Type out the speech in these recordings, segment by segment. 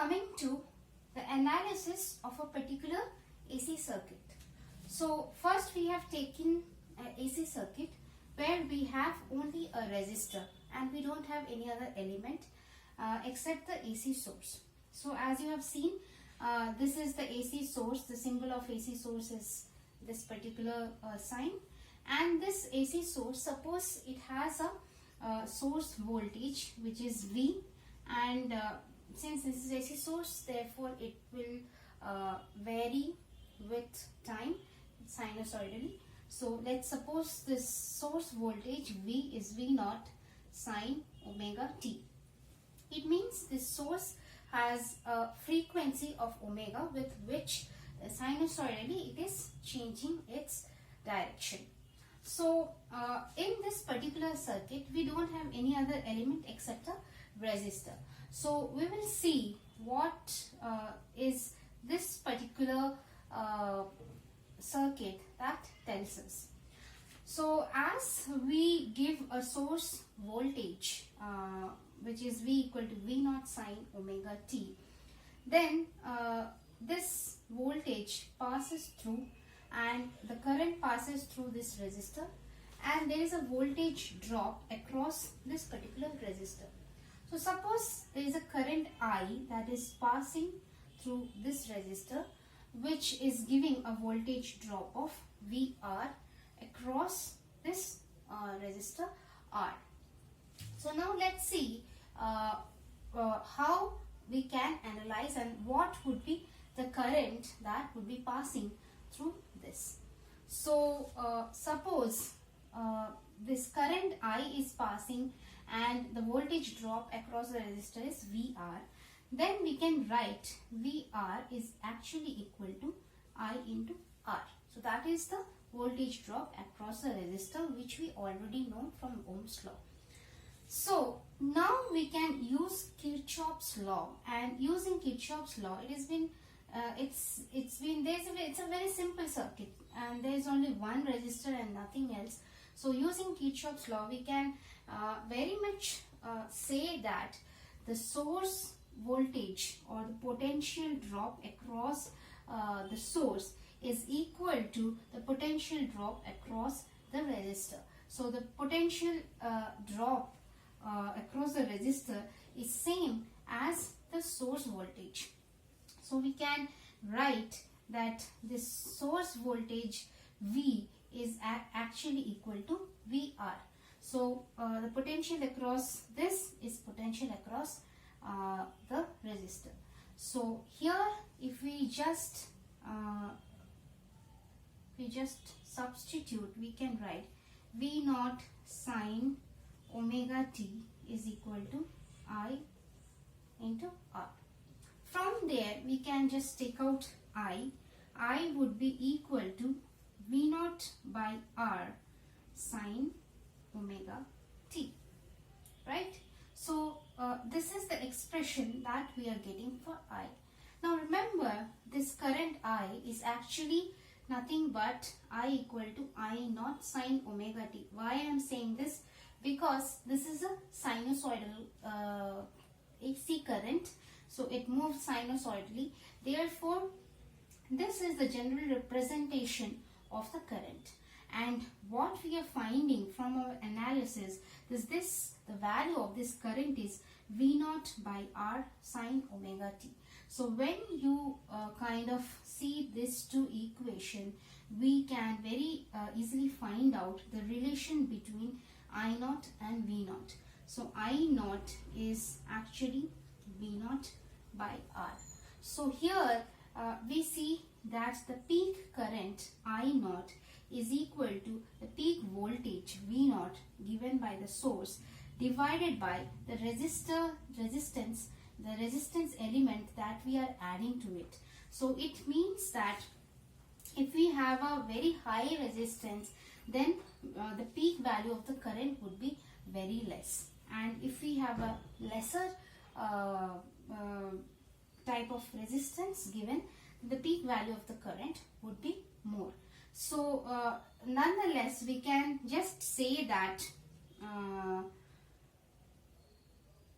coming to the analysis of a particular AC circuit. So first we have taken an AC circuit where we have only a resistor and we don't have any other element except the AC source. So as you have seen, this is the AC source. The symbol of AC source is this particular sign, and this AC source, suppose it has a source voltage which is V, and since this is AC source, therefore it will vary with time sinusoidally. So let's suppose this source voltage V is V naught sine omega t. It means this source has a frequency of omega with which sinusoidally it is changing its direction. So in this particular circuit we don't have any other element except a resistor. So we will see what is this particular circuit that tells us. So as we give a source voltage which is V equal to V naught sine omega t, then this voltage passes through and the current passes through this resistor, and there is a voltage drop across this particular resistor. So suppose there is a current I that is passing through this resistor, which is giving a voltage drop of VR across this resistor R. So now let's see how we can analyze and what would be the current that would be passing through this. So suppose this current I is passing and the voltage drop across the resistor is VR, then we can write VR is actually equal to I into R. So that is the voltage drop across the resistor, which we already know from Ohm's law. So now we can use Kirchhoff's law, and using Kirchhoff's law, it has been it's a very simple circuit and there is only one resistor and nothing else. So using Kirchhoff's law, we can very much say that the source voltage or the potential drop across the source is equal to the potential drop across the resistor. So the potential drop across the resistor is same as the source voltage. So we can write that this source voltage V is actually equal to VR. So the potential across this is potential across the resistor. So here if we just substitute, we can write V naught sine omega t is equal to I into R. From there we can just take out I would be equal to V naught by R sine omega t, right? So this is the expression that we are getting for I. Now remember, this current I is actually nothing but I equal to I naught sine omega t. Why I am saying this? Because this is a sinusoidal AC current, so it moves sinusoidally. Therefore, this is the general representation of the current. And what we are finding from our analysis is this: the value of this current is V naught by R sine omega t. So when you kind of see these two equations, we can very easily find out the relation between I naught and V naught. So I naught is actually V naught by R. So here we see that the peak current I naught is equal to the peak voltage V naught given by the source divided by the resistance element that we are adding to it. So it means that if we have a very high resistance, then the peak value of the current would be very less, and if we have a lesser type of resistance given, the peak value of the current would be more. So nonetheless we can just say that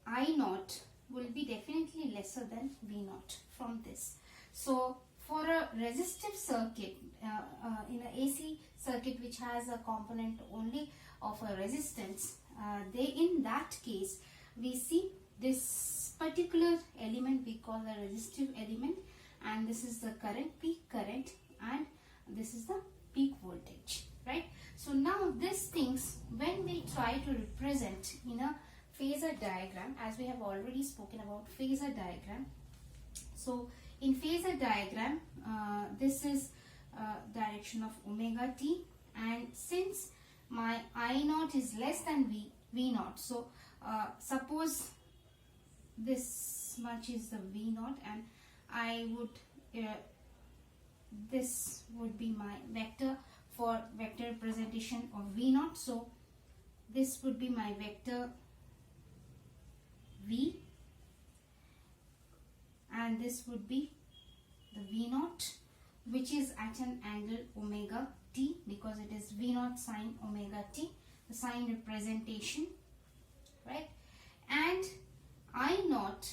I naught will be definitely lesser than V naught from this. So for a resistive circuit, in an AC circuit which has a component only of a resistance, in that case we see this particular element we call a resistive element, and this is the peak current, and this is the peak voltage, right? So now these things, when we try to represent in a phasor diagram, as we have already spoken about phasor diagram. So in phasor diagram, this is direction of omega t, and since my I naught is less than V naught, so suppose this much is the V naught, and I would this would be my vector for vector representation of V naught. So this would be my vector V, and this would be the V naught, which is at an angle omega t, because it is V naught sine omega t, the sine representation, right? And I naught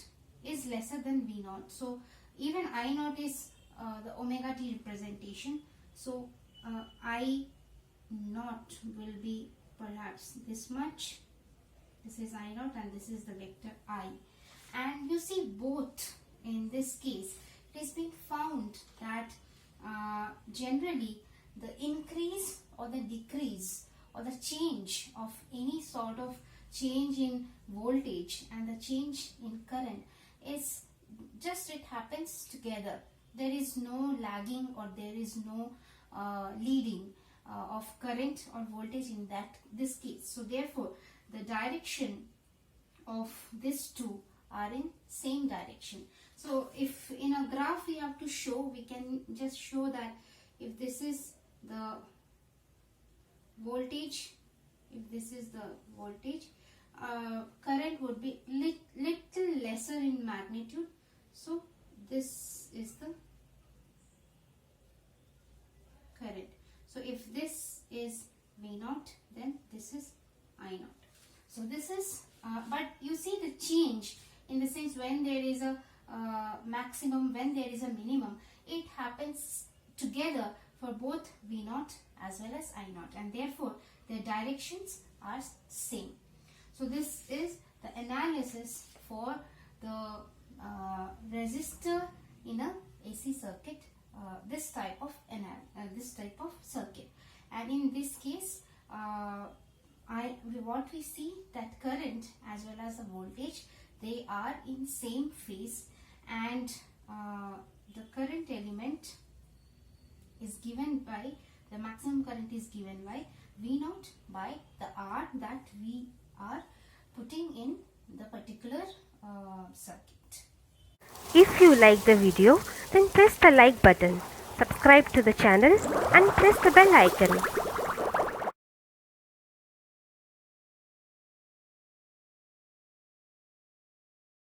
is lesser than V naught, so even I naught is the omega t representation, so I naught will be perhaps this much. This is I naught and this is the vector I. And you see, both in this case it has been found that generally the increase or the decrease or the change of any sort of change in voltage and the change in current is just, it happens together. There is no lagging or there is no leading of current or voltage in this case. So therefore the direction of these two are in same direction. So if in a graph we have to show, we can just show that if this is the voltage, current would be little lesser in magnitude. So this is the current. So if this is V naught, then this is I naught. So this is, but you see the change in the sense when there is a maximum, when there is a minimum, it happens together for both V naught as well as I naught, and therefore their directions are same. So this is the analysis for the resistor in a AC circuit, this type of circuit. And in this case, what we see that current as well as the voltage, they are in same phase, and the current element is given by, the maximum current is given by V naught by the R that we are putting in the particular circuit. If you like the video, then press the like button, subscribe to the channel and press the bell icon.